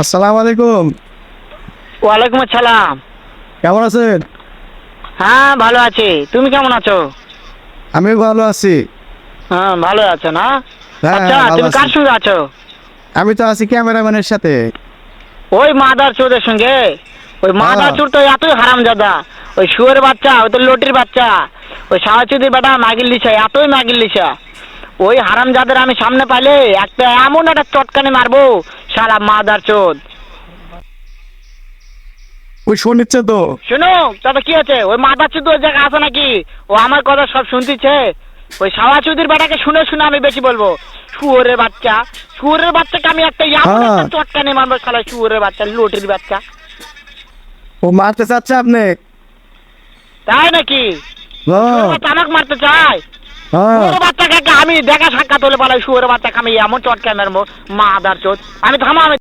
আসসালামু আলাইকুম। ওয়ালাইকুম আসসালাম। কেমন আছেন? হ্যাঁ ভালো আছি, তুমি কেমন আছো? আমি ভালো আছি। হ্যাঁ ভালো আছো না? হ্যাঁ আচ্ছা, ভালো তুমি আছি। কার সঙ্গে আছো? আমি তো আছি ক্যামেরাম্যানের সাথে। ওই মাদার চোদের সঙ্গে? ওই মাদার হ্যাঁ। চোর তো এতই হারামজাদা, ওই শুয়োরের বাচ্চা, ওই তো লটির বাচ্চা, ওই সাওয়াচুদির বেটা মাগির লিসা, এতই মাগির লিসা। ওই হারামজাদের আমি সামনে পাইলে একটা এমন একটা চটকানি মারবো, শালা মাদার চোদ। ওই শুনিচ্ছে তো। শোনো, তবে কি আছে, ওই মাদার চোদ ওই জায়গায় আছে নাকি? ও আমার কথা সব শুনতিছে। ওই সাওয়াচুদির বেটাকে শুনে শুনে আমি বেশি বলবো। শুয়োরের বাচ্চা, শুয়োরের বাচ্চাকে আমি একটা এমন হ্যাঁ। একটা চটকানি মারবো, শালা শুয়োরের বাচ্চা, লটির বাচ্চা। ও মারতে চাচ্ছে আপনি? তাই নাকি? হ্যাঁ। শুয়োরের বাচ্চা আমাকে মারতে চায়? হ্যাঁ। শুয়োরের বাচ্চাকে আমি দেখা সাক্ষাৎ হলে পালাই, শুয়োরের বাচ্চাকে আমি এমন চটকানি মারবো, মাদার চোদ। আমি থামা, আমি